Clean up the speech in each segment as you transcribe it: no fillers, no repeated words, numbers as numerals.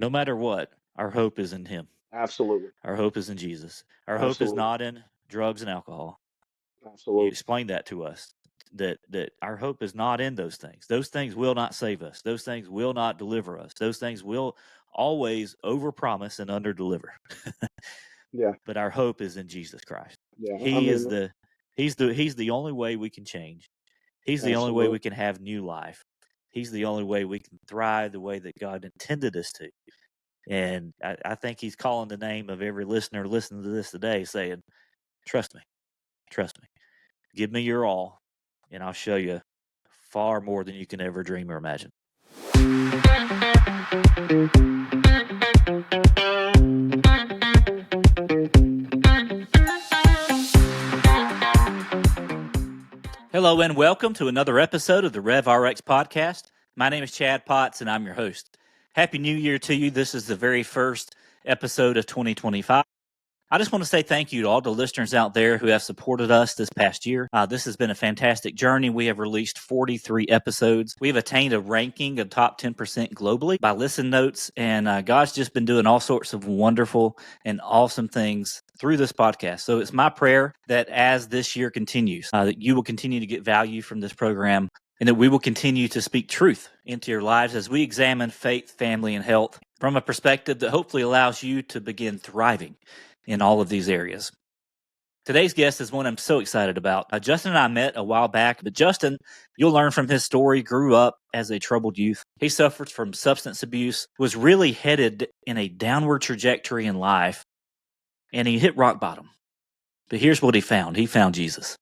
no matter what, our hope is in Him. Absolutely. Our hope is in Jesus. Our hope is Absolutely. not in drugs and alcohol. You Absolutely. explained that to us, that our hope is not in those things. Those things will not save us. Those things will not deliver us. Those things will always overpromise and underdeliver. Yeah. But our hope is in Jesus Christ. Yeah. I He is mean, he's the only way we can change. He's the only way we absolutely. can have new life. He's the only way we can thrive the way that God intended us to. And I think he's calling the name of every listener listening to this today, saying, trust me, trust me. Give me your all, and I'll show you far more than you can ever dream or imagine. Hello and welcome to another episode of the RevRx podcast. My name is Chad Potts and I'm your host. Happy New Year to you. This is the very first episode of 2025. I just want to say thank you to all the listeners out there who have supported us this past year. This has been a fantastic journey. We have released 43 episodes. We've attained a ranking of top 10% globally by Listen Notes, and God's just been doing all sorts of wonderful and awesome things through this podcast. So it's my prayer that as this year continues, that you will continue to get value from this program and that we will continue to speak truth into your lives as we examine faith, family, and health from a perspective that hopefully allows you to begin thriving in all of these areas. Today's guest is one I'm so excited about. Justin and I met a while back, but Justin, you'll learn from his story, grew up as a troubled youth. He suffered from substance abuse, was really headed in a downward trajectory in life, and he hit rock bottom. But here's what he found. He found Jesus.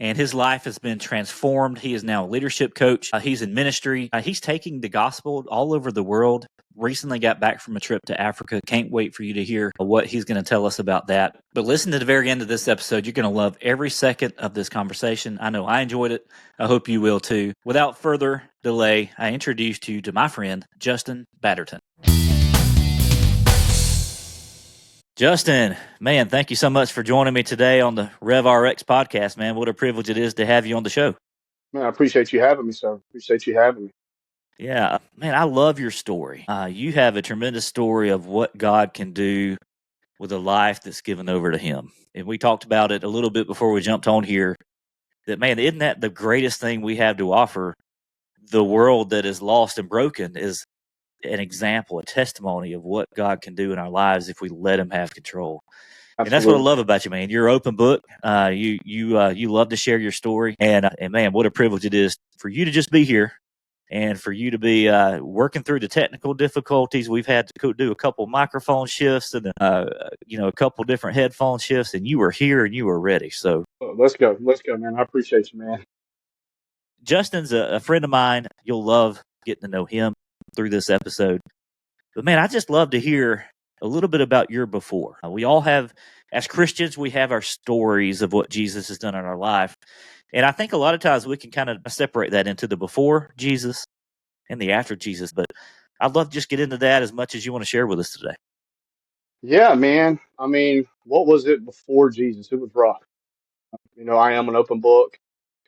And his life has been transformed. He is now a leadership coach. He's in ministry. He's taking the gospel all over the world. Recently got back from a trip to Africa. Can't wait for you to hear what he's going to tell us about that. But listen to the very end of this episode. You're going to love every second of this conversation. I know I enjoyed it. I hope you will too. Without further delay, I introduced you to my friend, Justin Batterton. Justin, man, thank you so much for joining me today on the RevRx podcast, man. What a privilege it is to have you on the show. Man, I appreciate you having me, sir. Appreciate you having me. Yeah, man, I love your story. You have a tremendous story of what God can do with a life that's given over to Him. And we talked about it a little bit before we jumped on here, that, man, isn't that the greatest thing we have to offer? The world that is lost and broken is an example, a testimony of what God can do in our lives if we let Him have control. And that's what I Absolutely. love about you, man. You're an open book. You love to share your story, and man, what a privilege it is for you to just be here, and for you to be working through the technical difficulties. We've had to do a couple microphone shifts and a couple different headphone shifts, and you were here and you were ready. So Let's go. Let's go, man. I appreciate you, man. Justin's a friend of mine. You'll love getting to know him through this episode. But man, I just love to hear a little bit about your before. We all have, as Christians, we have our stories of what Jesus has done in our life. And I think a lot of times we can kind of separate that into the before Jesus and the after Jesus. But I'd love to just get into that as much as you want to share with us today. Yeah, man. I mean, what was it before Jesus? It was rough. I am an open book.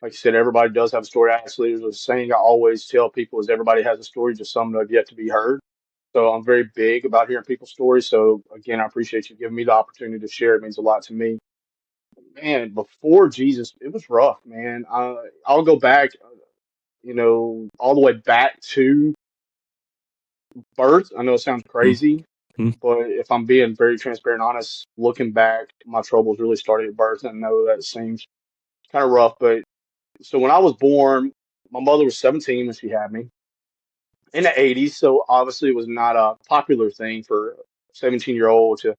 Like you said, everybody does have a story. Actually, there's a saying I always tell people is everybody has a story, just some that have yet to be heard. So I'm very big about hearing people's stories. So again, I appreciate you giving me the opportunity to share. It means a lot to me. Man, before Jesus, it was rough, man. I'll go back, all the way back to birth. I know it sounds crazy, Mm-hmm. but if I'm being very transparent, honest, looking back, my troubles really started at birth. I know that seems kind of rough, but so when I was born, my mother was 17 when she had me in the 80s. So obviously it was not a popular thing for a 17-year-old to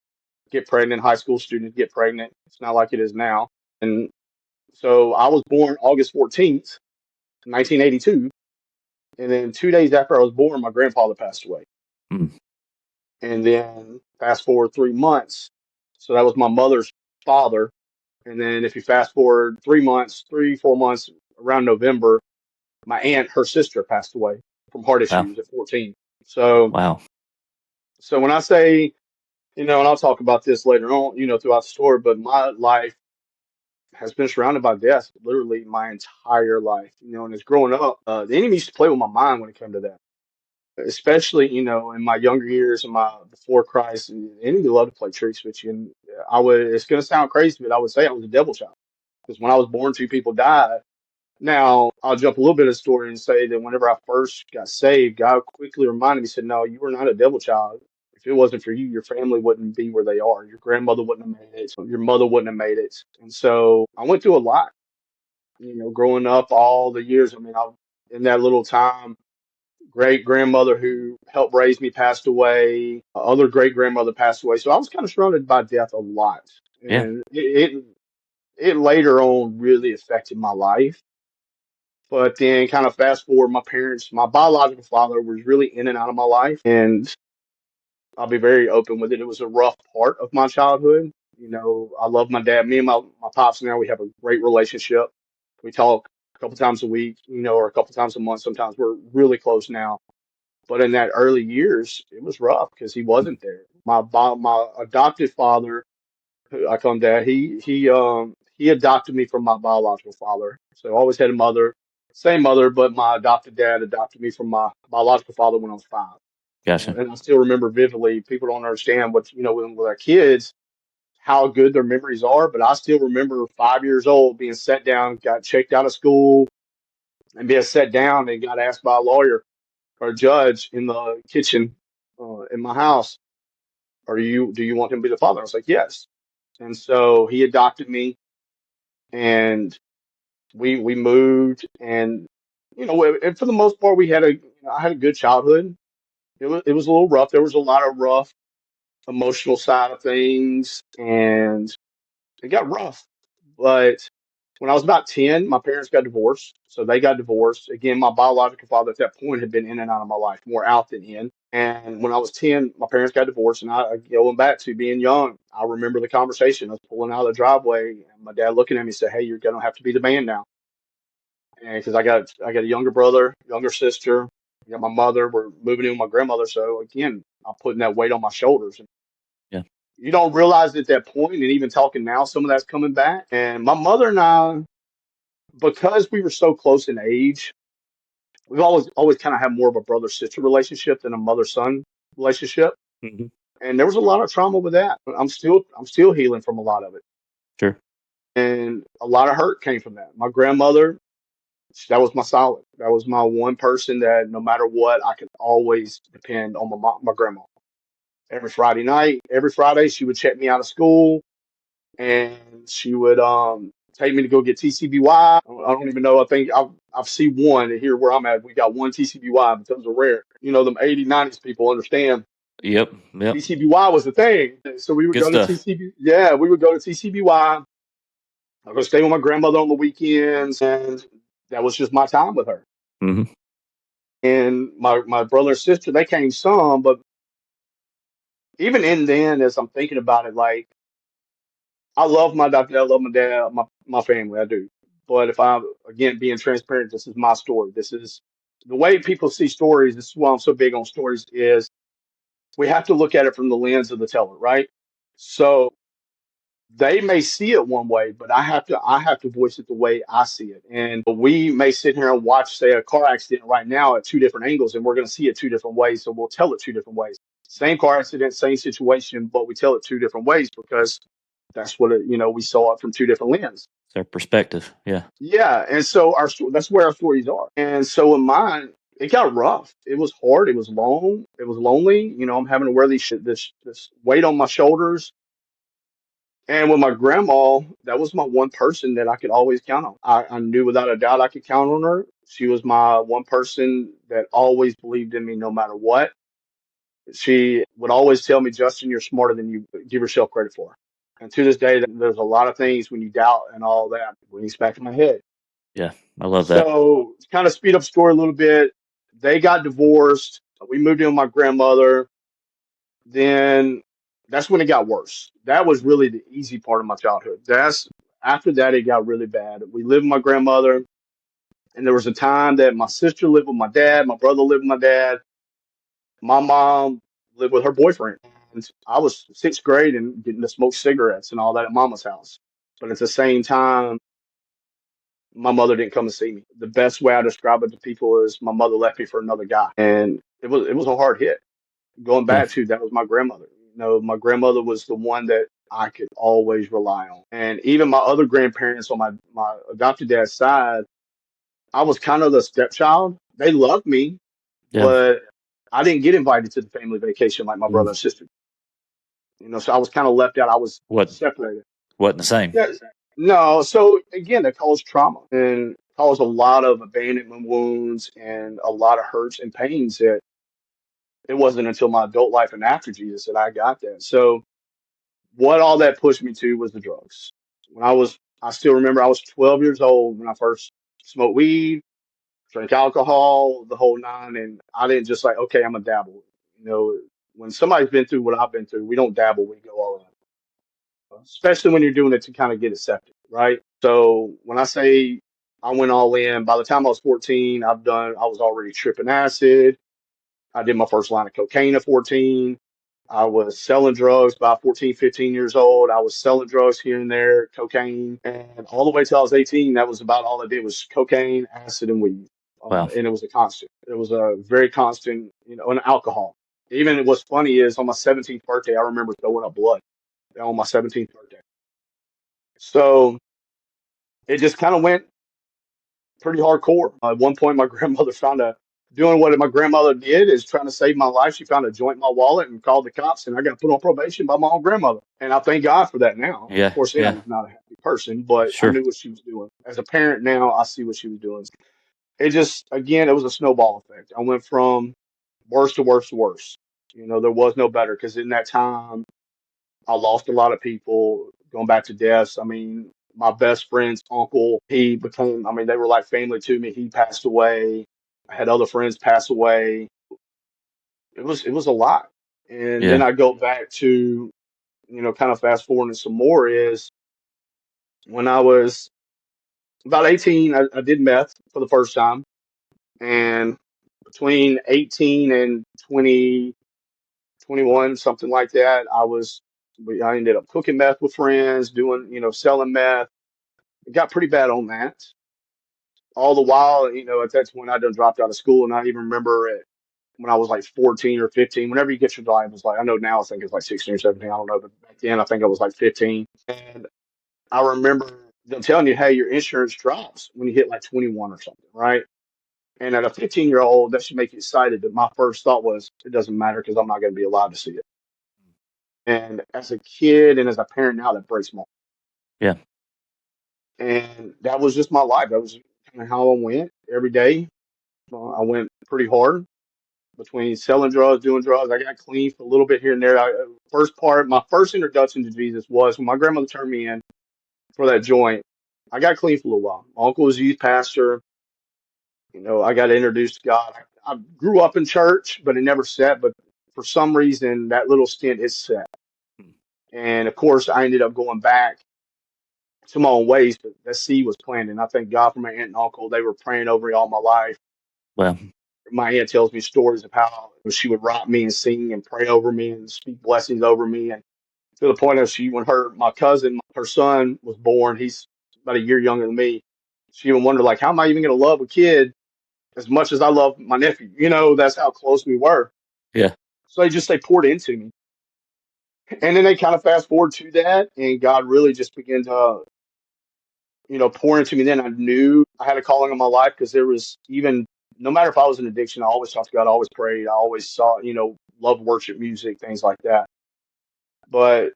get pregnant, high school student to get pregnant. It's not like it is now. And so I was born August 14th, 1982. And then 2 days after I was born, my grandfather passed away. Mm-hmm. And then fast forward 3 months. So that was my mother's father. And then if you fast forward 3 months, 4 months around November, my aunt, her sister, passed away from heart Wow. issues at 14. So, Wow. so when I say, and I'll talk about this later on, throughout the story, but my life has been surrounded by death literally my entire life, and as growing up, the enemy used to play with my mind when it came to that. especially, in my younger years and my before Christ, and enemy loved to play tricks with you. And it's going to sound crazy, but I would say I was a devil child because when I was born, two people died. Now, I'll jump a little bit of the story and say that whenever I first got saved, God quickly reminded me, said, no, you were not a devil child. If it wasn't for you, your family wouldn't be where they are. Your grandmother wouldn't have made it. Your mother wouldn't have made it. And so I went through a lot, growing up all the years. I mean, in that little time, great grandmother who helped raise me passed away. Other great grandmother passed away. So I was kind of surrounded by death a lot. Yeah. And it later on really affected my life. But then kind of fast forward, my biological father was really in and out of my life. And I'll be very open with it. It was a rough part of my childhood. I love my dad. Me and my pops now, we have a great relationship. We talk a couple times a week, or a couple times a month. Sometimes we're really close now. But in that early years, it was rough because he wasn't there. My adopted father, who I call him dad, he adopted me from my biological father. So I always had a mother, same mother, but my adopted dad adopted me from my biological father when I was 5. Gotcha. And I still remember vividly. People don't understand what, with our kids, how good their memories are. But I still remember 5 years old being set down, got checked out of school, and being set down and got asked by a lawyer or a judge in the kitchen in my house, do you want him to be the father? I was like, yes. And so he adopted me, and we moved, and and for the most part, I had a good childhood. It was a little rough. There was a lot of rough emotional side of things, and it got rough. But when I was about 10, my parents got divorced. So they got divorced. Again, my biological father at that point had been in and out of my life, more out than in. And when I was 10, my parents got divorced. And going back to being young, I remember the conversation. I was pulling out of the driveway, and my dad looking at me said, hey, you're going to have to be the man now. And because I got a younger brother, younger sister, I got my mother, we're moving in with my grandmother. So again, I'm putting that weight on my shoulders. Yeah. You don't realize at that point, and even talking now, some of that's coming back. And my mother and I, because we were so close in age, we've always kind of had more of a brother sister relationship than a mother son relationship. Hmm. And there was a lot of trauma with that. I'm still healing from a lot of it. Sure. And a lot of hurt came from that. My grandmother, that was my solid. That was my one person that no matter what, I could always depend on my grandma. Every Friday, she would check me out of school, and she would take me to go get TCBY. I don't even know. I think I've seen one here where I'm at. We got one TCBY, but those are rare. Them 80s, 90s people understand. Yep. Yep. TCBY was the thing. So we would Good go to stuff. TCB. Yeah, we would go to TCBY. I would stay with my grandmother on the weekends, and that was just my time with her. Hmm. And my brother and sister, they came some, but even in then, as I'm thinking about it, like I love my doctor, I love my dad, my family, I do. But if I'm again being transparent, this is my story. This is the way people see stories. This is why I'm so big on stories. Is we have to look at it from the lens of the teller, right? So they may see it one way, but I have to voice it the way I see it. And we may sit here and watch, say, a car accident right now at two different angles, and we're going to see it two different ways. So we'll tell it two different ways. Same car accident, same situation, but we tell it two different ways because that's what we saw it from two different lenses. It's our perspective. Yeah. Yeah, and so that's where our stories are. And so in mine, it got rough. It was hard. It was long. It was lonely. I'm having to wear this weight on my shoulders. And with my grandma, that was my one person that I could always count on. I knew without a doubt I could count on her. She was my one person that always believed in me no matter what. She would always tell me, Justin, you're smarter than you give yourself credit for. And to this day, there's a lot of things when you doubt and all that brings back in my head. Yeah. I love that. So, to kind of speed up story a little bit, they got divorced. We moved in with my grandmother. Then that's when it got worse. That was really the easy part of my childhood. That's After that it got really bad. We lived with my grandmother, and there was a time that my sister lived with my dad, my brother lived with my dad, my mom lived with her boyfriend. And I was sixth grade and getting to smoke cigarettes and all that at mama's house. But at the same time, my mother didn't come and see me. The best way I describe it to people is my mother left me for another guy. And it was a hard hit. Going Yeah. back to that was my grandmother. My grandmother was the one that I could always rely on. And even my other grandparents on my adopted dad's side, I was kind of the stepchild. They loved me, Yeah. but I didn't get invited to the family vacation like my brother Mm. and sister. So I was kind of left out. I was What separated. wasn't the same. Yeah. No. So again, that caused trauma and caused a lot of abandonment wounds and a lot of hurts and pains that it wasn't until my adult life and after Jesus that I got that. So what all that pushed me to was the drugs. I still remember I was 12 years old when I first smoked weed, drank alcohol, the whole nine. And I didn't just like, okay, I'm going to dabble. You know, when somebody's been through what I've been through, we don't dabble, we go all in, especially when you're doing it to kind of get accepted, right? So when I say I went all in, by the time I was 14, I was already tripping acid. I did my first line of cocaine at 14. I was selling drugs by 14, 15 years old. I was selling drugs here and there, cocaine, and all the way till I was 18. That was about all I did was cocaine, acid, and weed. Wow. And it was a constant. It was a very constant, and alcohol. Even what's funny is on my 17th birthday, I remember throwing up blood on my 17th birthday. So it just kind of went pretty hardcore. At one point, my grandmother found doing what my grandmother did is trying to save my life. She found a joint in my wallet and called the cops, and I got put on probation by my own grandmother. And I thank God for that now. Of Yeah. course, then I Yeah. was not a happy person, but I Sure. knew what she was doing. As a parent now, I see what she was doing. It just, again, it was a snowball effect. I went from worse to worse to worse. There was no better because in that time, I lost a lot of people going back to deaths. I mean, my best friend's uncle, they were like family to me. He passed away. I had other friends pass away. It was a lot. And then Yeah. I go back to, kind of fast forwarding some more is when I was about 18, I did meth for the first time. And between 18 and 20, 21, something like that, I ended up cooking meth with friends, doing, selling meth. It got pretty bad on that. All the while, at that point, I done dropped out of school, and I even remember it when I was like 14 or 15. Whenever you get your driver's license, I know now I think it's like 16 or 17. I don't know, but back then I think I was like 15. And I remember them telling you, hey, your insurance drops when you hit like 21 or something, right? And at a 15-year-old, that should make you excited. But my first thought was, it doesn't matter because I'm not going to be allowed to see it. And as a kid and as a parent now, that breaks my heart. Yeah. And that was just my life. That was kind of how I went every day. I went pretty hard between selling drugs, doing drugs. I got clean for a little bit here and there. My first introduction to Jesus was when my grandmother turned me in for that joint. I got clean for a little while. My uncle was a youth pastor. I got introduced to God. I grew up in church, but it never set. But for some reason, that little stint is set. And of course, I ended up going back to my own ways, but that seed was planted. And I thank God for my aunt and uncle. They were praying over me all my life. Well. My aunt tells me stories of how she would rock me and sing and pray over me and speak blessings over me. And to the point of when my cousin, her son was born, he's about a year younger than me. She even wondered, like, how am I even going to love a kid as much as I love my nephew? That's how close we were. Yeah. So they poured into me. And then they kind of fast forward to that, and God really just began to, pour into me. Then I knew I had a calling on my life because there was even, no matter if I was in addiction, I always talked to God, I always prayed, I always saw, loved worship music, things like that. But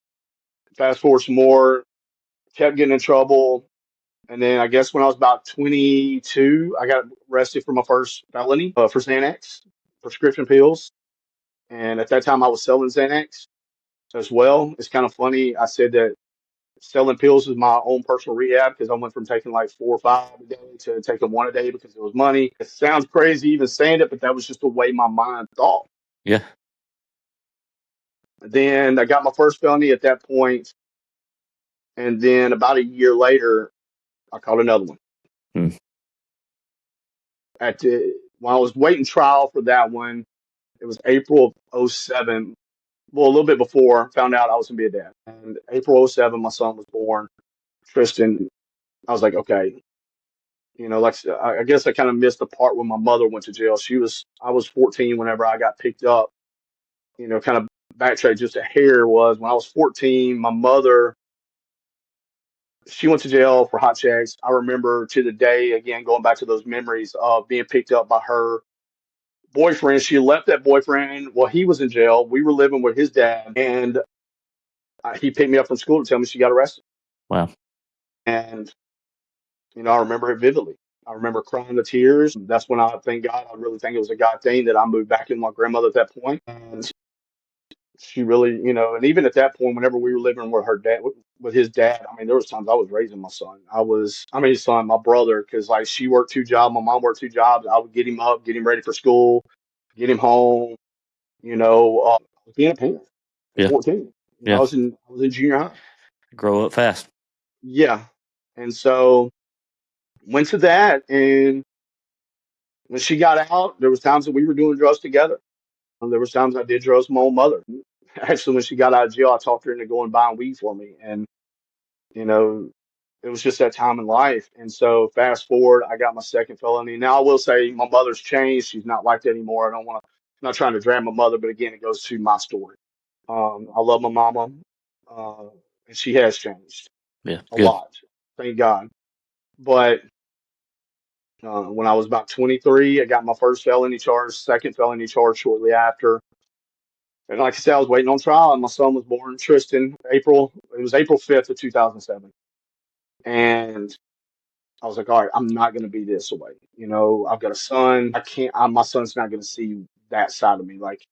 fast forward some more, kept getting in trouble. And then I guess when I was about 22, I got arrested for my first felony for Xanax, prescription pills. And at that time, I was selling Xanax as well. It's kind of funny. I said that selling pills was my own personal rehab because I went from taking like 4 or 5 a day to taking one a day because it was money. It sounds crazy even saying it, but that was just the way my mind thought. Yeah. Then I got my first felony at that point, and then about a year later, I caught another one. Hmm. When I was waiting trial for that one, it was April of '07. Well, a little bit before, found out I was gonna be a dad. And April '07, my son was born, Tristan. I was like, okay, Like I guess I kind of missed the part when my mother went to jail. I was 14 whenever I got picked up. Kind of backtrack just a hair was when I was 14, my mother, she went to jail for hot checks. I remember to the day, again, going back to those memories of being picked up by her boyfriend. She left that boyfriend while he was in jail. We were living with his dad, and he picked me up from school to tell me she got arrested. Wow. And, I remember it vividly. I remember crying the tears. That's when I thank God. I really think it was a God thing that I moved back in with my grandmother at that point. And she really, and even at that point, whenever we were living with her dad, with his dad, I mean, there was times I was raising my son. His son, my brother, because like she worked two jobs, my mom worked two jobs. I would get him up, get him ready for school, get him home. Being a parent at Yeah. 14. Yeah. I was in junior high. Grow up fast. Yeah, and so went to that, and when she got out, there was times that we were doing drugs together. There was times I did drugs with my own mother. Actually, when she got out of jail, I talked her into going buying weed for me, and you know, it was just that time in life. And so fast forward, I got my second felony. Now I will say my mother's changed. She's not like that anymore. I don't want to. I'm not trying to drag my mother, but again, it goes to my story. I love my mama, uh, and she has changed Yeah. a Good. lot, thank God. But when I was about 23, I got my first felony charge, second felony charge shortly after. And like I said, I was waiting on trial, and my son was born, Tristan, It was April 5th of 2007. And I was like, all right, I'm not going to be this way. I've got a son. My son's not going to see that side of me. Like,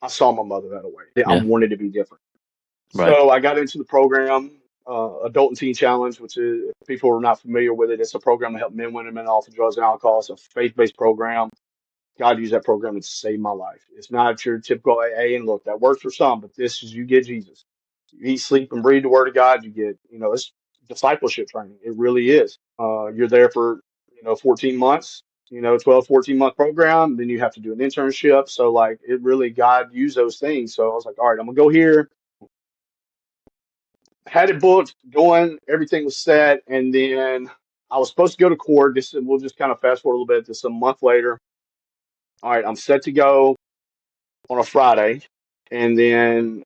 I saw my mother that way. I Yeah. wanted to be different. Right. So I got into the program, Adult and Teen Challenge, which is, if people are not familiar with it, it's a program to help men, women, and off of drugs and alcohol. It's a faith-based program. God used that program to save my life. It's not your typical AA, and look, that works for some, but this is you get Jesus. You eat, sleep, and breathe the Word of God. You get, it's discipleship training. It really is. You're there for, 14 months, 12, 14-month program. Then you have to do an internship. So, like, it really, God used those things. So I was like, all right, I'm going to go here. Had it booked, going, everything was set, and then I was supposed to go to court. We'll just kind of fast forward a little bit. This a month later. All right, I'm set to go on a Friday, and then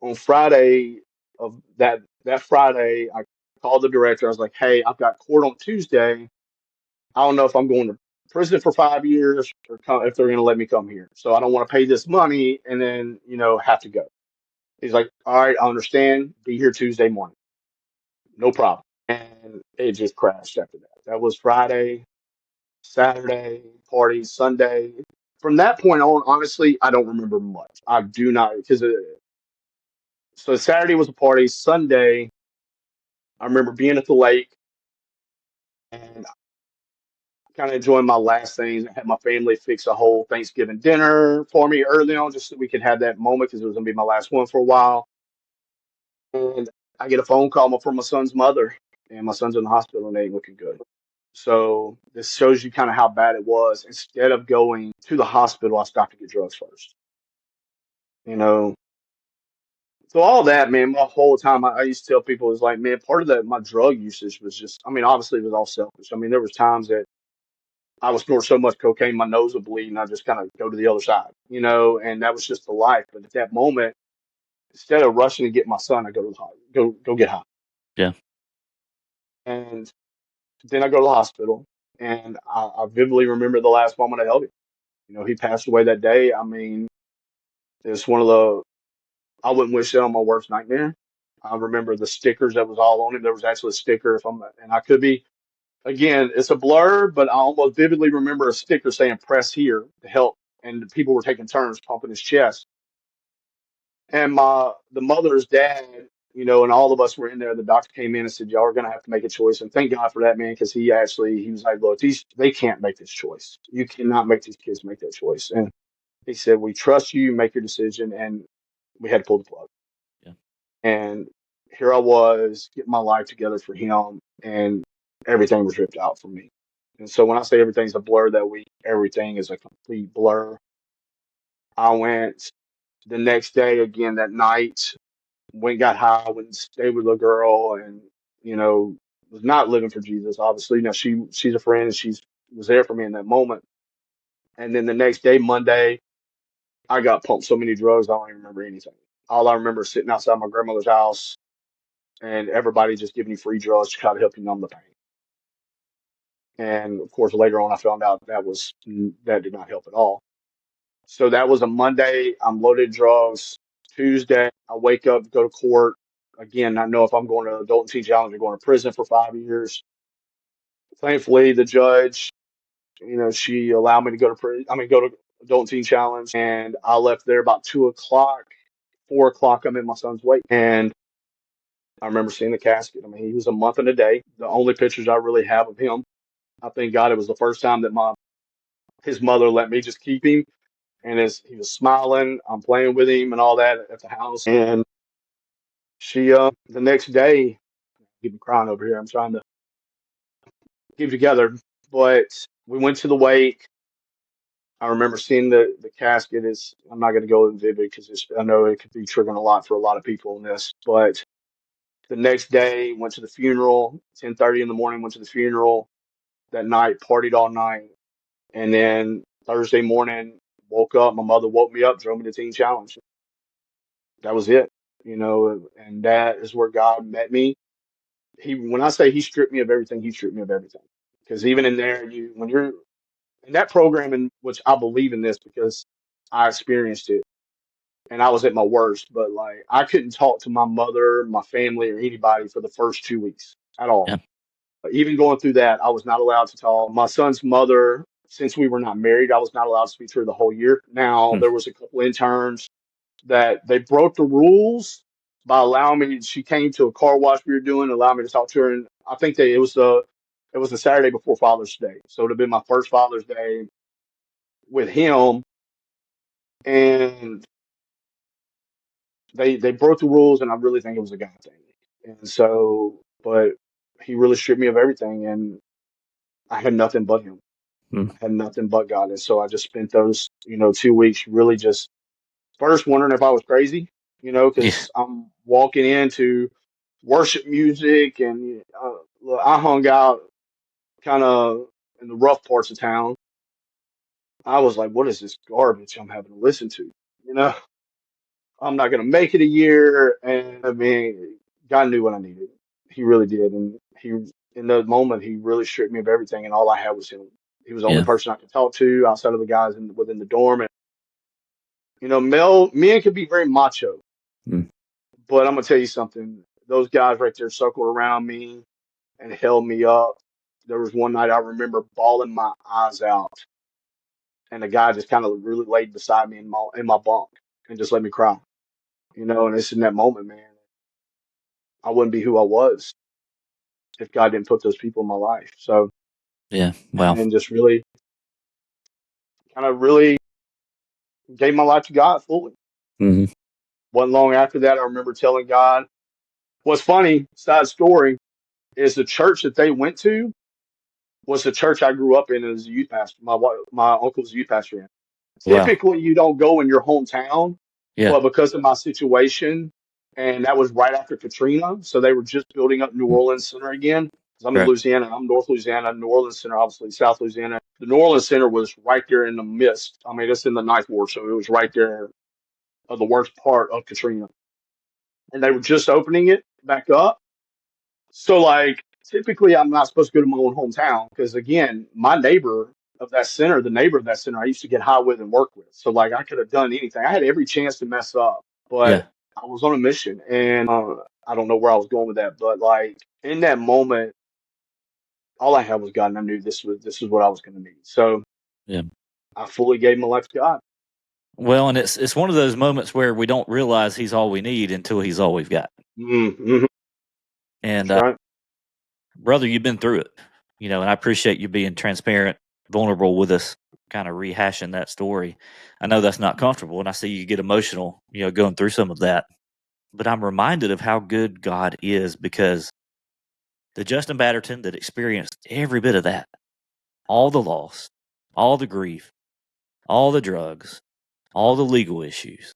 on Friday of that Friday, I called the director. I was like, "Hey, I've got court on Tuesday. I don't know if I'm going to prison for 5 years or if they're going to let me come here. So I don't want to pay this money and then have to go." He's like, "All right, I understand. Be here Tuesday morning. No problem." And it just crashed after that. That was Friday, Saturday, party, Sunday. From that point on, honestly, I don't remember much. I do not, because so Saturday was a party. Sunday, I remember being at the lake and kind of enjoying my last things. I had my family fix a whole Thanksgiving dinner for me early on, just so we could have that moment because it was gonna be my last one for a while. And I get a phone call from my son's mother, and my son's in the hospital and they ain't looking good. So this shows you kind of how bad it was. Instead of going to the hospital, I stopped to get drugs first. You know, so all that, man, my whole time I used to tell people was like, man, part of that my drug usage was just, I mean, obviously it was all selfish. I mean, there was times that I would snort so much cocaine, my nose would bleed, and I just kind of go to the other side, and that was just the life. But at that moment, instead of rushing to get my son, I go to the go get high, Yeah. and then I go to the hospital, and I vividly remember the last moment I held him. He passed away that day. I mean, it's one of the I wouldn't wish that on my worst nightmare. I remember the stickers that was all on him. There was actually a sticker, and I could be, again, it's a blur, but I almost vividly remember a sticker saying "press here" to help, and the people were taking turns pumping his chest. And the mother's dad, and all of us were in there. The doctor came in and said, "Y'all are gonna have to make a choice." And thank God for that, man, because he was like, "Look, they can't make this choice. You cannot make these kids make that choice." And he said, "We trust you. Make your decision." And we had to pull the plug. Yeah. And here I was getting my life together for him, and everything was ripped out from me. And so when I say everything's a blur that week, everything is a complete blur. I went the next day again that night, went got high, went and stayed with a girl, and you know was not living for Jesus. Obviously, she's a friend and she's was there for me in that moment. And then the next day, Monday, I got pumped so many drugs I don't even remember anything. All I remember is sitting outside my grandmother's house and everybody just giving you free drugs to try to help you numb the pain. And of course, later on, I found out that did not help at all. So that was a Monday. I'm loaded drugs. Tuesday, I wake up, go to court. Again, I know if I'm going to adult and teen challenge, I'm going to prison for 5 years. Thankfully, the judge, she allowed me to go to prison. I mean, go to adult and teen challenge, and I left there about 2 o'clock. 4 o'clock, I'm in my son's wake, and I remember seeing the casket. I mean, he was a month and a day. The only pictures I really have of him. I thank God it was the first time that his mother let me just keep him, and as he was smiling, I'm playing with him and all that at the house, and she the next day, keep me crying over here. I'm trying to keep it together, but we went to the wake. I remember seeing the casket. I'm not going to go in vivid because I know it could be triggering a lot for a lot of people in this. But the next day, went to the funeral. 10:30 in the morning, went to the funeral. That night, partied all night, and then Thursday morning, woke up. My mother woke me up, drove me to Teen Challenge. That was it, and that is where God met me. When I say He stripped me of everything, He stripped me of everything. Because even in there, when you're in that program, in which I believe in this because I experienced it and I was at my worst, but like I couldn't talk to my mother, my family, or anybody for the first 2 weeks at all. Yeah. But even going through that, I was not allowed to talk. My son's mother, since we were not married, I was not allowed to speak to her the whole year. Now, Hmm. there was a couple interns that they broke the rules by allowing me. She came to a car wash we were doing, allowed me to talk to her, and I think it was the Saturday before Father's Day, so it would have been my first Father's Day with him, and they broke the rules, and I really think it was a God thing. And so, but he really stripped me of everything, and I had nothing but him. Hmm. I had nothing but God, and so I just spent those 2 weeks really just first wondering if I was crazy, Yeah. because I'm walking into worship music, and I hung out kind of in the rough parts of town. I was like, what is this garbage I'm having to listen to? You know, I'm not going to make it a year. And I mean, God knew what I needed. He really did. And in the moment, he really stripped me of everything. And all I had was him. He was the only Yeah. person I could talk to outside of the guys within the dorm. And, men could be very macho, Hmm. but I'm going to tell you something. Those guys right there circled around me and held me up. There was one night I remember bawling my eyes out, and the guy just kind of really laid beside me in my bunk and just let me cry. And it's in that moment, man. I wouldn't be who I was if God didn't put those people in my life. So, Yeah. and Wow. then just really, kind of really gave my life to God fully. Hmm. Wasn't long after that, I remember telling God. What's funny, side story, is the church that they went to was the church I grew up in as a youth pastor. My uncle's a youth pastor in. Wow. Typically, you don't go in your hometown, Yeah. but because of my situation, and that was right after Katrina, so they were just building up New Hmm. Orleans Center again. 'Cause I'm in Right. Louisiana, I'm North Louisiana, New Orleans Center, obviously South Louisiana. The New Orleans Center was right there in the midst. I mean, it's in the Ninth Ward, so it was right there of the worst part of Katrina, and they were just opening it back up. So, like, typically, I'm not supposed to go to my own hometown because, again, the neighbor of that center, I used to get high with and work with. So, like, I could have done anything. I had every chance to mess up, but Yeah. I was on a mission, and I don't know where I was going with that, but like in that moment, all I had was God, and I knew this was what I was going to need. So Yeah. I fully gave my life to God. Well, and it's one of those moments where we don't realize he's all we need until he's all we've got. Mm-hmm. And That's right. brother, you've been through it, and I appreciate you being transparent, vulnerable with us, kind of rehashing that story. I know that's not comfortable, and I see you get emotional, going through some of that. But I'm reminded of how good God is because the Justin Batterton that experienced every bit of that, all the loss, all the grief, all the drugs, all the legal issues,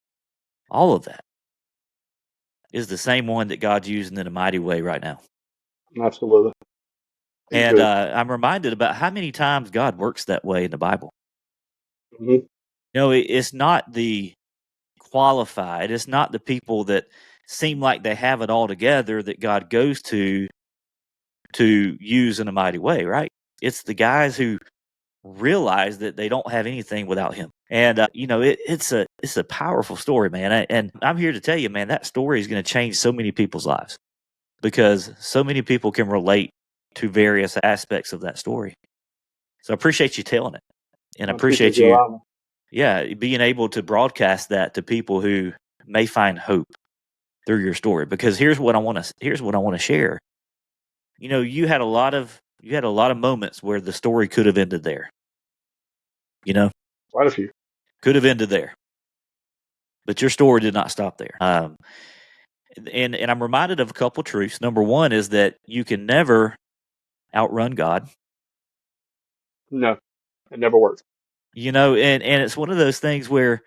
all of that is the same one that God's using in a mighty way right now. Absolutely. He's And good. I'm reminded about how many times God works that way in the Bible. Hmm. It's not the qualified, it's not the people that seem like they have it all together that God goes to use in a mighty way, right? It's the guys who realize that they don't have anything without Him. And it's a powerful story, man. And I'm here to tell you, man, that story is going to change so many people's lives because so many people can relate to various aspects of that story. So I appreciate you telling it, and I I appreciate appreciate you you, allowing me. yeah, being able to broadcast that to people who may find hope through your story. Because here's what I want to share. You had a lot of moments where the story could have ended there. Quite a few. Could have ended there, but your story did not stop there. And I'm reminded of a couple truths. Number one is that you can never outrun God. No, it never worked. And it's one of those things where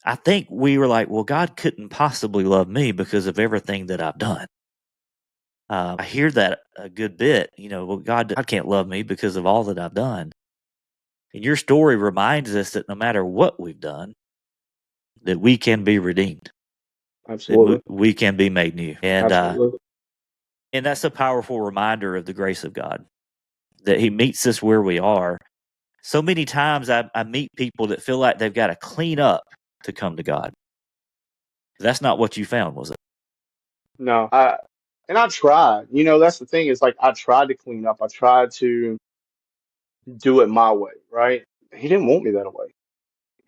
I think we were like, well, God couldn't possibly love me because of everything that I've done. I hear that a good bit. Well, God can't love me because of all that I've done. And your story reminds us that no matter what we've done, that we can be redeemed, that Absolutely. we can be made new, Absolutely. and that's a powerful reminder of the grace of God that He meets us where we are. So many times I meet people that feel like they've got to clean up to come to God. That's not what you found, was it? No, I tried. That's the thing is like I tried to clean up. I tried to do it my way, right? He didn't want me that way.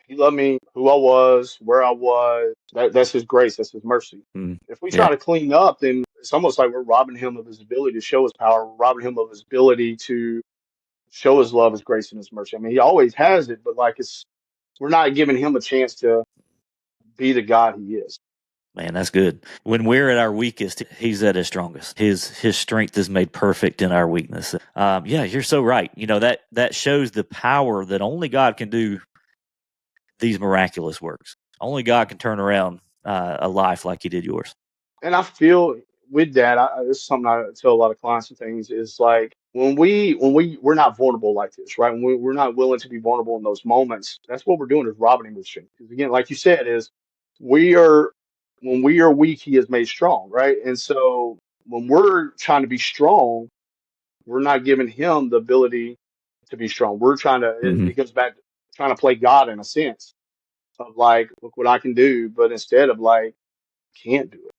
He loved me who I was, where I was. That's his grace. That's his mercy. If we Yeah, try to clean up, then it's almost like we're robbing him of his ability to show his power. We're robbing him of his ability to show his love, his grace, and his mercy. I mean, he always has it, but like we're not giving him a chance to be the God he is. man, that's good. When we're at our weakest, He's at His strongest. His strength is made perfect in our weakness. Yeah, you're so right. That shows the power that only God can do these miraculous works. Only God can turn around a life like He did yours. And I feel with that, this is something I tell a lot of clients and things is like we're not vulnerable like this, right? When we're not willing to be vulnerable in those moments, that's what we're doing is robbing him of strength. Because again, like you said, is we are when we are weak, he is made strong, right? And so when we're trying to be strong, we're not giving him the ability to be strong. We're trying to. Hmm. It goes back to trying to play God in a sense of like, look what I can do, but instead of like, can't do it.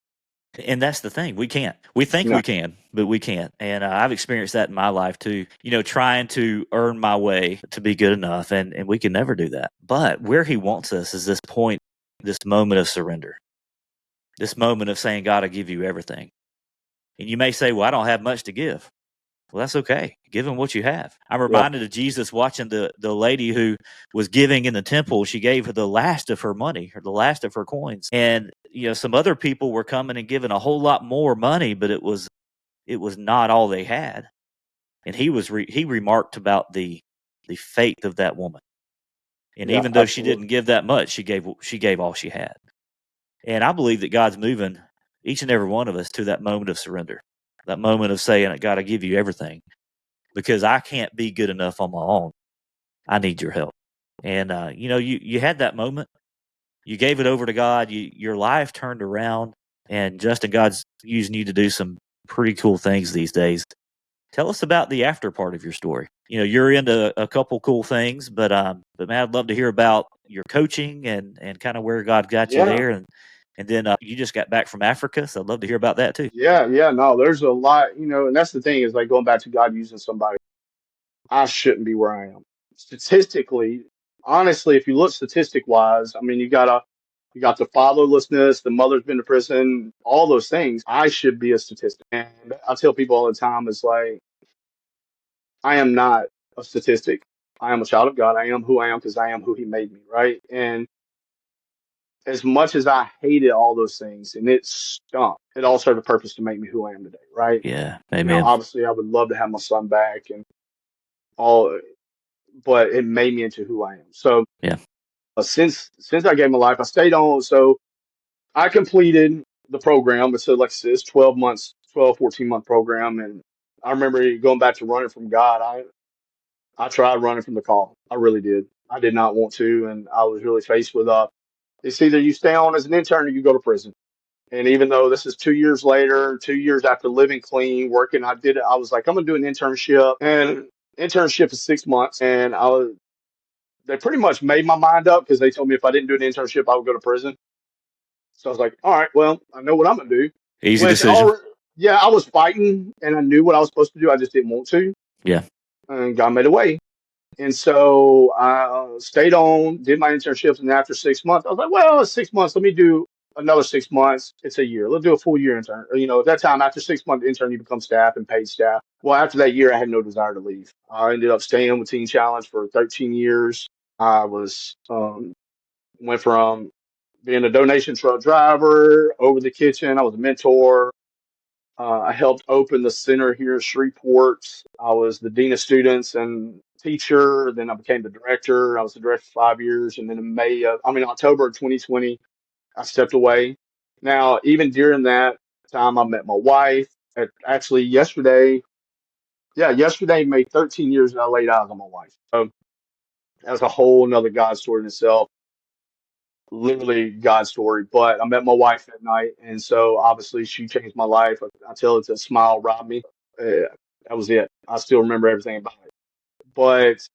And that's the thing. We can't. We think No. we can, but we can't. And I've experienced that in my life too. Trying to earn my way to be good enough, and we can never do that. But where He wants us is this point, this moment of surrender, this moment of saying, God, I give you everything. And you may say, well, I don't have much to give. Well, that's okay. Give Him what you have. I'm Yeah. reminded of Jesus watching the lady who was giving in the temple. She gave her the last of her money or the last of her coins. And, some other people were coming and giving a whole lot more money, but it was not all they had. And he remarked about the faith of that woman. And Yeah. even though she Absolutely. didn't give that much, she gave all she had. And I believe that God's moving each and every one of us to that moment of surrender, that moment of saying, God, I give you everything because I can't be good enough on my own. I need your help. And, you had that moment. You gave it over to God. Your life turned around. And Justin, God's using you to do some pretty cool things these days. Tell us about the after part of your story. You're into a couple cool things, but man, I'd love to hear about your coaching and kind of where God got you Yeah. there, and then you just got back from Africa, so I'd love to hear about that too. Yeah. Yeah. No, there's a lot, and that's the thing is like going back to God using somebody. I shouldn't be where I am. Statistically, honestly, if you look statistic wise, I mean, you got the fatherlessness, the mother's been to prison, all those things. I should be a statistic. And I tell people all the time, it's like, I am not a statistic. I am a child of God. I am who I am because I am who he made me. Right. And as much as I hated all those things and it stunk, it all served a purpose to make me who I am today, right? Yeah, amen. Obviously I would love to have my son back and all, but it made me into who I am. So Yeah. since I gave my life, I stayed on. So I completed the program. So like I said, it's 12 months, 12, 14-month program. And I remember going back to running from God. I tried running from the call. I really did. I did not want to, and I was really faced with it's either you stay on as an intern or you go to prison. And even though this is 2 years later, 2 years after living clean, working, I did it. I was like, I'm gonna do an internship, and internship is 6 months, and they pretty much made my mind up because they told me if I didn't do an internship, I would go to prison. So I was like, all right, well, I know what I'm gonna do. Easy Which, decision. yeah, I was fighting, and I knew what I was supposed to do. I just didn't want to, Yeah. and God made a way. And so I stayed on, did my internships, and after 6 months, I was like, well, it's 6 months. Let me do another 6 months. It's a year. Let's do a full year intern. At that time, after 6 month intern, you become staff and paid staff. Well, after that year, I had no desire to leave. I ended up staying with Teen Challenge for 13 years. I was went from being a donation truck driver over the kitchen. I was a mentor. I helped open the center here at Shreveport. I was the dean of students and teacher. Then I became the director. I was the director for 5 years, and then October of 2020, I stepped away. Now, even during that time, I met my wife. Actually, yesterday made 13 years that I laid eyes on my wife. So that's a whole nother God story in itself. Literally God's story. But I met my wife that night, and so obviously she changed my life. I tell it to smile robbed me. That was it. I still remember everything about it. But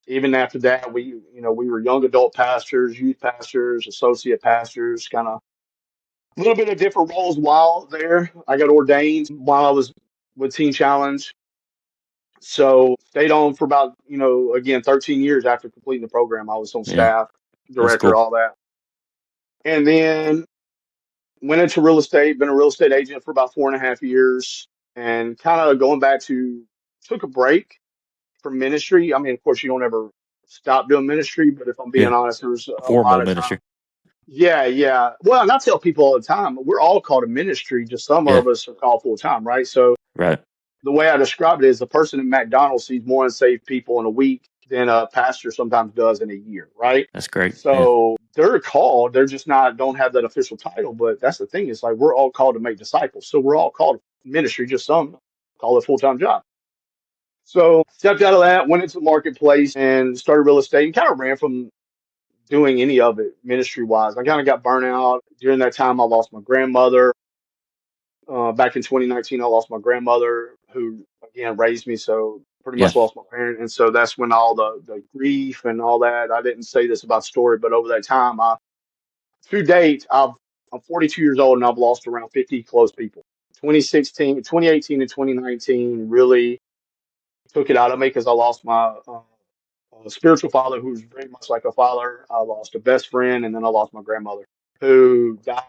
even after that, we were young adult pastors, youth pastors, associate pastors, kind of a little bit of different roles while there. I got ordained while I was with Teen Challenge. So stayed on for about, again, 13 years after completing the program. I was on Yeah. staff, That's director, cool. all that. And then went into real estate, been a real estate agent for about 4.5 years, and kind of going back to took a break from ministry. I mean, of course, you don't ever stop doing ministry, but if I'm being Yeah. honest, there's a lot Formal of time. ministry. Yeah, yeah. Well, and I tell people all the time, we're all called to ministry, just some Yeah. of us are called full time, right? So Right. the way I describe it is the person in McDonald's sees more unsaved people in a week than a pastor sometimes does in a year, right? That's great. Yeah. So they're called, they're just not, don't have that official title. But that's the thing, it's like we're all called to make disciples. So we're all called ministry, just some call it a full time job. So stepped out of that, went into the marketplace and started real estate and kind of ran from doing any of it ministry wise. I kind of got burnt out. During that time, I lost my grandmother. Back in 2019, I lost my grandmother, who again raised me. So pretty Yeah. much lost my parent, and so that's when all the grief and all that. I didn't say this about story, but over that time, to date, I'm 42 years old and I've lost around 50 close people. 2016, 2018, and 2019 really took it out of me because I lost my spiritual father, who's very much like a father. I lost a best friend, and then I lost my grandmother, who died.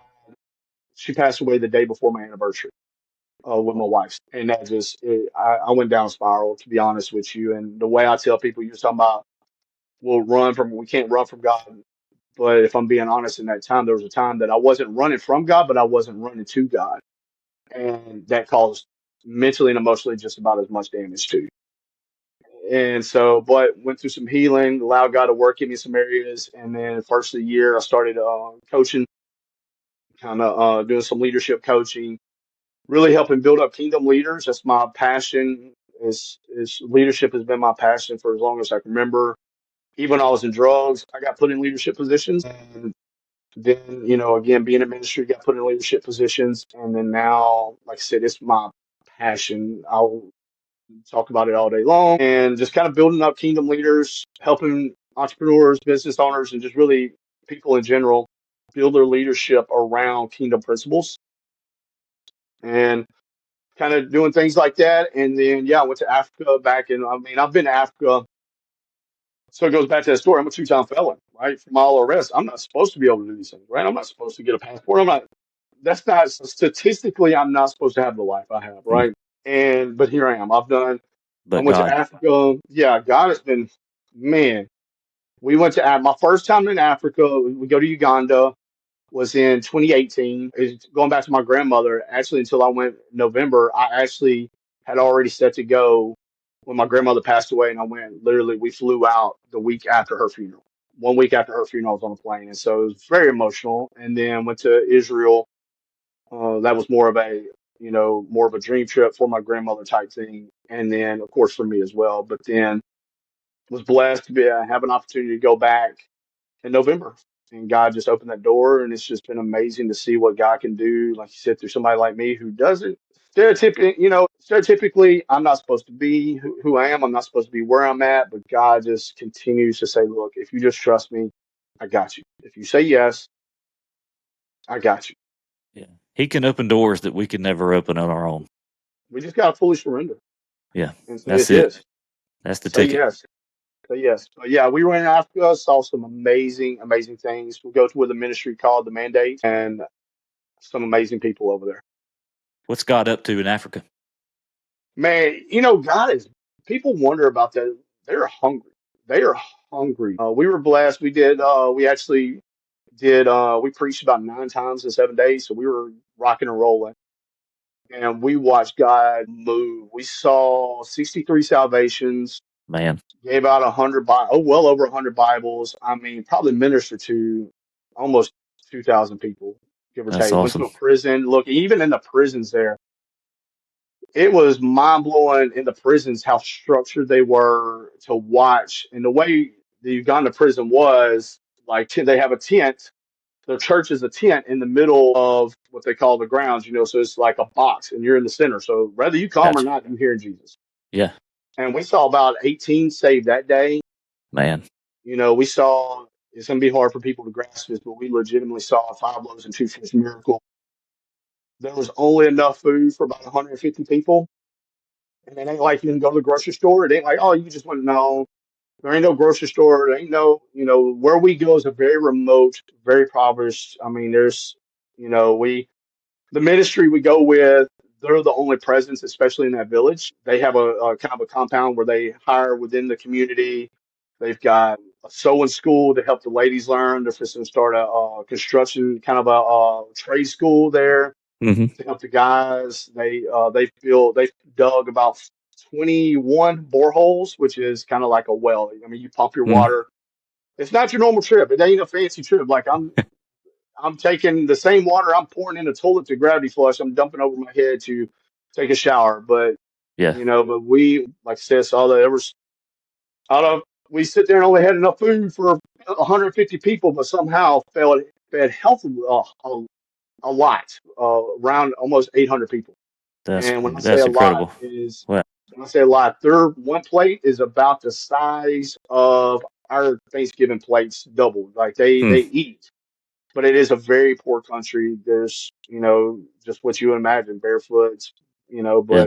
She passed away the day before my anniversary with my wife, and I went down a spiral, to be honest with you. And the way I tell people, you're talking about we can't run from God. But if I'm being honest, in that time, there was a time that I wasn't running from God, but I wasn't running to God, and that caused mentally and emotionally just about as much damage too. And so, but went through some healing, allowed God to work in me in some areas, and then first of the year, I started coaching, kind of doing some leadership coaching, really helping build up kingdom leaders. That's my passion. Is leadership has been my passion for as long as I can remember. Even when I was in drugs, I got put in leadership positions. And then, again, being in ministry, got put in leadership positions. And then now, like I said, it's my passion. I'll talk about it all day long and just kind of building up kingdom leaders, helping entrepreneurs, business owners, and just really people in general build their leadership around kingdom principles and kind of doing things like that. And then, yeah, I went to Africa I've been to Africa. So it goes back to that story. I'm a two-time felon, right? From all arrests. I'm not supposed to be able to do these things, right? I'm not supposed to get a passport. That's not statistically, I'm not supposed to have the life I have, Mm. right? But here I am. I But went to God. Africa. Yeah, God has been, man. We went to my first time in Africa. We go to Uganda was in 2018. It's going back to my grandmother. Actually, until I went November, I actually had already set to go when my grandmother passed away, and I went. Literally, we flew out the week after her funeral. 1 week after her funeral, I was on a plane, and so it was very emotional. And then went to Israel. That was more of a more of a dream trip for my grandmother type thing. And then, of course, for me as well. But then was blessed to have an opportunity to go back in November. And God just opened that door. And it's just been amazing to see what God can do, like you said, through somebody like me who doesn't stereotypically, I'm not supposed to be who I am. I'm not supposed to be where I'm at. But God just continues to say, look, if you just trust me, I got you. If you say yes, I got you. Yeah. He can open doors that we could never open on our own. We just got to fully surrender Yeah. and say That's it's it. His. That's the Say ticket. yes. Say yes. But yeah, we were in Africa, saw some amazing, amazing things. We go to with a ministry called The Mandate, and some amazing people over there. What's God up to in Africa? Man, God is, people wonder about that. They're hungry. They are hungry. We were blessed. We actually we preached about 9 times in 7 days. So we were rocking and rolling. And we watched God move. We saw 63 salvations, Man, gave out 100, well over 100 Bibles. I mean, probably ministered to almost 2,000 people, give or that's take. Went to awesome. a prison. Look, even in the prisons there, it was mind blowing in the prisons how structured they were to watch. And the way the Uganda prison was, like, they have a tent. The church is a tent in the middle of what they call the grounds, so it's like a box and you're in the center. So whether you come or Gotcha. not, you hear Jesus. Yeah. And we saw about 18 saved that day. Man, We saw, it's going to be hard for people to grasp this, but we legitimately saw a 5 loaves and 2 fish miracle. There was only enough food for about 150 people. And it ain't like you can go to the grocery store. It ain't like, oh, you just want to know. There ain't no grocery store. There ain't no, where we go is a very remote, very impoverished. I mean, there's, the ministry we go with, they're the only presence, especially in that village. They have a kind of a compound where they hire within the community. They've got a sewing school to help the ladies learn. They're just going to start a construction, kind of a trade school there mm-hmm. to help the guys. They've dug about 21 boreholes, which is kind of like a well. I mean, you pump your Mm. water. It's not your normal trip. It ain't a fancy trip. Like I'm taking the same water I'm pouring in the toilet to gravity flush. I'm dumping over my head to take a shower. But Yeah. but we, like I said, saw that there was out of we sit there and only had enough food for 150 people, but somehow fed healthy a lot, around almost 800 people. And when I say That's a lot, incredible. is Well, when I say a lot, their one plate is about the size of our Thanksgiving plates, double. Like they eat, but it is a very poor country. There's just what you would imagine, barefoot, yeah.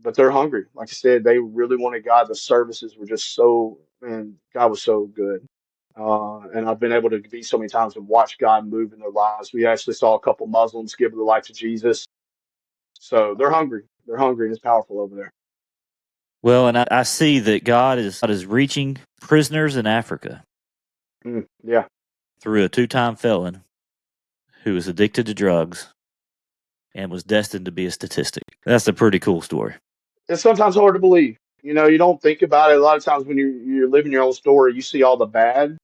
but they're hungry. Like I said, they really wanted God. The services were just so, man, God was so good. And I've been able to be so many times and watch God move in their lives. We actually saw a couple Muslims give their life to Jesus. So they're hungry. They're hungry, and it's powerful over there. Well, and I see that God is reaching prisoners in Africa Yeah. through a 2-time felon who was addicted to drugs and was destined to be a statistic. That's a pretty cool story. It's sometimes hard to believe. You don't think about it. A lot of times when you're living your own story, you see all the bad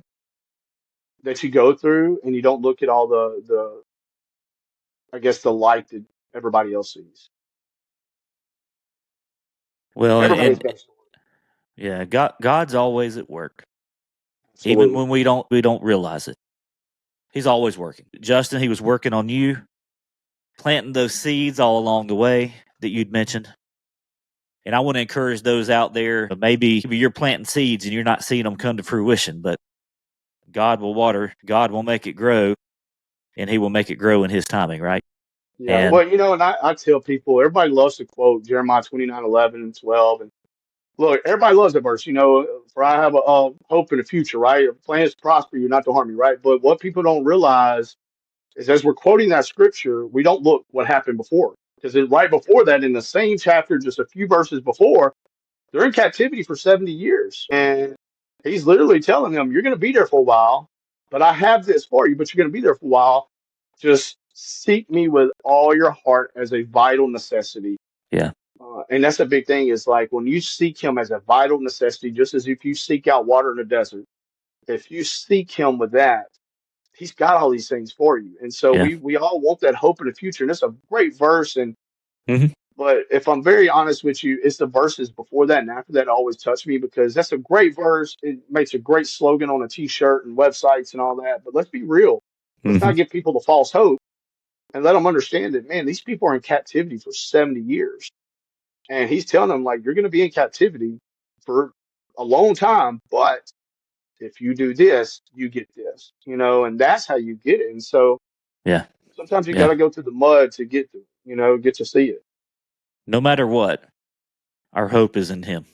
that you go through, and you don't look at all the I guess the light that everybody else sees. Well, Everybody's and got a story. yeah, God's always at work, even Absolutely. when we don't realize it. He's always working. Justin, he was working on you, planting those seeds all along the way that you'd mentioned. And I want to encourage those out there. Maybe you're planting seeds and you're not seeing them come to fruition, but God will water, God will make it grow, and He will make it grow in His timing, right? Yeah. And Well, and I tell people, everybody loves to quote Jeremiah 29:11 and 12. And look, everybody loves that verse, for I have a hope in the future, right? Plans to prosper you, not to harm you, right? But what people don't realize is as we're quoting that scripture, we don't look what happened before. Because right before that, in the same chapter, just a few verses before, they're in captivity for 70 years. And he's literally telling them, you're going to be there for a while, but I have this for you, but you're going to be there for a while. Just seek me with all your heart as a vital necessity. yeah, And that's a big thing is like when you seek him as a vital necessity, just as if you seek out water in the desert, if you seek him with that, He's got all these things for you. And so Yeah. we all want that hope in the future. And it's a great verse. And Hmm. but if I'm very honest with you, it's the verses before that and after that always touch me, because that's a great verse. It makes a great slogan on a t-shirt and websites and all that. But let's be real. Let's Hmm. not give people the false hope and let them understand that, man, these people are in captivity for 70 years. And he's telling them, like, you're going to be in captivity for a long time, but if you do this, you get this, and that's how you get it. And so Yeah. sometimes you got Yeah. to go through the mud to get to, get to see it. No matter what, our hope is in Him.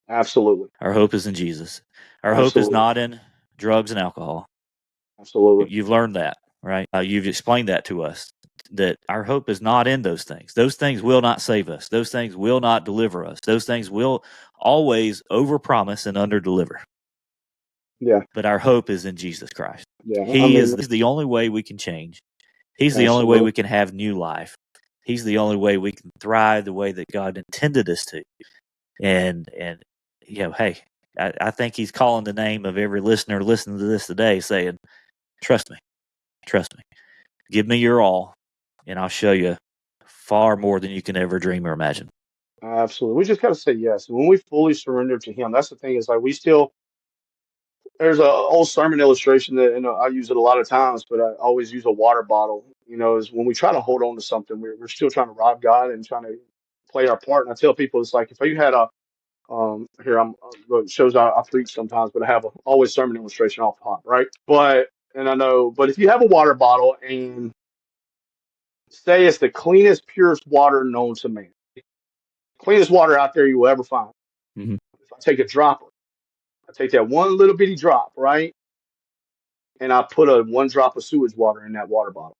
Absolutely. Our hope is in Jesus. Our hope is Absolutely. not in drugs and alcohol. Absolutely. You've learned that, right? You've explained that to us, that our hope is not in those things. Those things will not save us. Those things will not deliver us. Those things will always overpromise and underdeliver. Yeah. But our hope is in Jesus Christ. Yeah. I He mean, is the only way we can change. He's the only way absolutely. we can have new life. He's the only way we can thrive the way that God intended us to. And hey, I think He's calling the name of every listener listening to this today, saying, "Trust me, trust me. Give me your all, and I'll show you far more than you can ever dream or imagine." Absolutely. We just got to say yes. And when we fully surrender to Him, that's the thing, is like we still, there's a old sermon illustration that, I use it a lot of times, but I always use a water bottle. Is when we try to hold on to something, we're still trying to rob God and trying to play our part. And I tell people, it's like if you had a here I'm it shows I preach sometimes, but I have always sermon illustration off top, right? But if you have a water bottle and say it's the cleanest, purest water known to man, cleanest water out there you will ever find. Mm-hmm. If I take a dropper, I take that one little bitty drop, right, and I put a one drop of sewage water in that water bottle.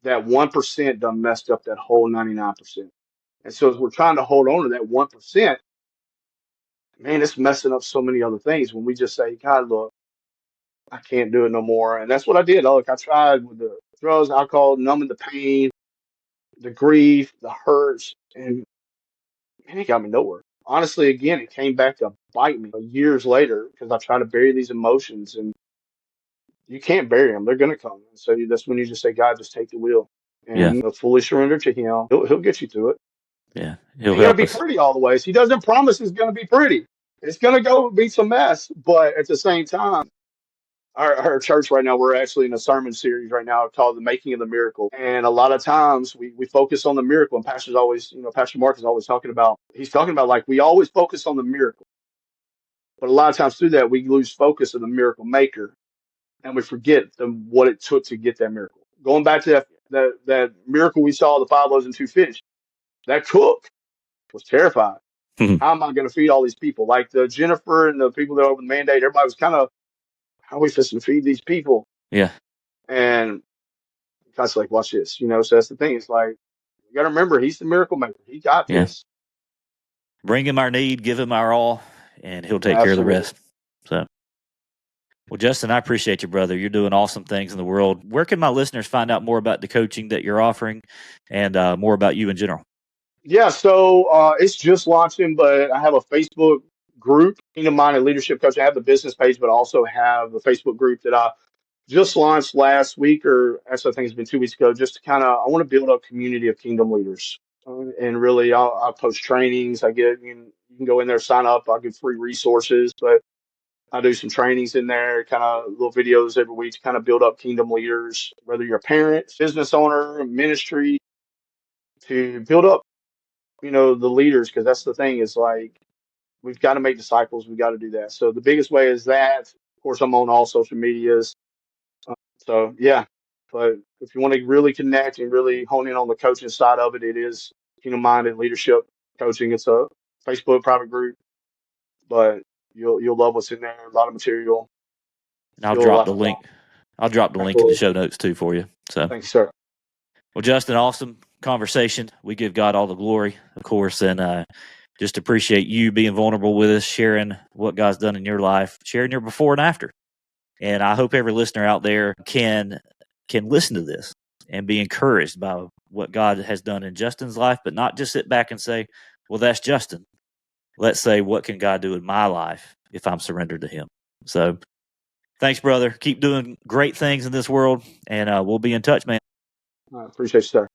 That 1% done messed up that whole 99%. And so as we're trying to hold on to that 1%, man, it's messing up so many other things when we just say, God, look, I can't do it no more. And that's what I did. Look, I tried with the drugs, alcohol, numbing the pain, the grief, the hurts, and man, it got me nowhere. Honestly, again, it came back to bite me years later because I tried to bury these emotions, and you can't bury them. They're going to come. And so that's when you just say, God, just take the wheel Yeah, and fully surrender to Him. He'll get you through it. yeah, It He'll ain't going to help be us. pretty all the way. So He doesn't promise it's going to be pretty. It's going to go be some mess, but at the same time, our church right now, we're actually in a sermon series right now called The Making of the Miracle. And a lot of times we focus on the miracle. And Pastor's always, Pastor Mark is always he's talking about like we always focus on the miracle. But a lot of times through that, we lose focus of the miracle maker and we forget what it took to get that miracle. Going back to that miracle we saw, the 5 loaves and 2 fish, that cook was terrified. How am I going to feed all these people? Like the Jennifer and the people that were over the mandate, everybody was kind of, how are we supposed to feed these people? Yeah, And God's like, watch this, So that's the thing. It's like you got to remember, He's the miracle maker. He got yeah. this. Bring Him our need, give Him our all, and He'll take care of the Absolutely. rest. So, well, Justin, I appreciate you, brother. You're doing awesome things in the world. Where can my listeners find out more about the coaching that you're offering and more about you in general? Yeah. So it's just launching, but I have a Facebook group, Kingdom Minded Leadership Coach. I have the business page, but I also have the Facebook group that I just launched last week, or actually, I think it's been 2 weeks ago. Just to I want to build a community of kingdom leaders. And really, I'll post trainings. You can go in there, sign up. I'll give free resources, but I do some trainings in there, kind of little videos every week to kind of build up kingdom leaders, whether you're a parent, business owner, ministry, to build up, the leaders, because that's the thing is like, we've got to make disciples. We've got to do that. So the biggest way is that. Of course, I'm on all social medias. So yeah, but if you want to really connect and really hone in on the coaching side of it, it is Kingdom Minded Leadership Coaching. It's a Facebook private group, but you'll love what's in there. A lot of material. And I'll Still a drop lot the to link. learn. I'll drop the link in the Absolutely. show notes too for you. So, Thanks, sir. well, Justin, awesome conversation. We give God all the glory, of course, and just appreciate you being vulnerable with us, sharing what God's done in your life, sharing your before and after. And I hope every listener out there can listen to this and be encouraged by what God has done in Justin's life, but not just sit back and say, well, that's Justin. Let's say, what can God do in my life if I'm surrendered to Him? So Thanks, brother. Keep doing great things in this world, and we'll be in touch, man. I appreciate you, sir.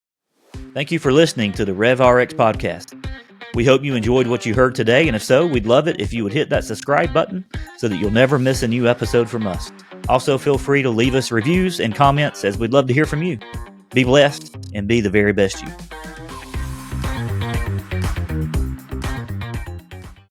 Thank you for listening to the RevRx podcast. We hope you enjoyed what you heard today, and if so, we'd love it if you would hit that subscribe button so that you'll never miss a new episode from us. Also, feel free to leave us reviews and comments, as we'd love to hear from you. Be blessed and be the very best you.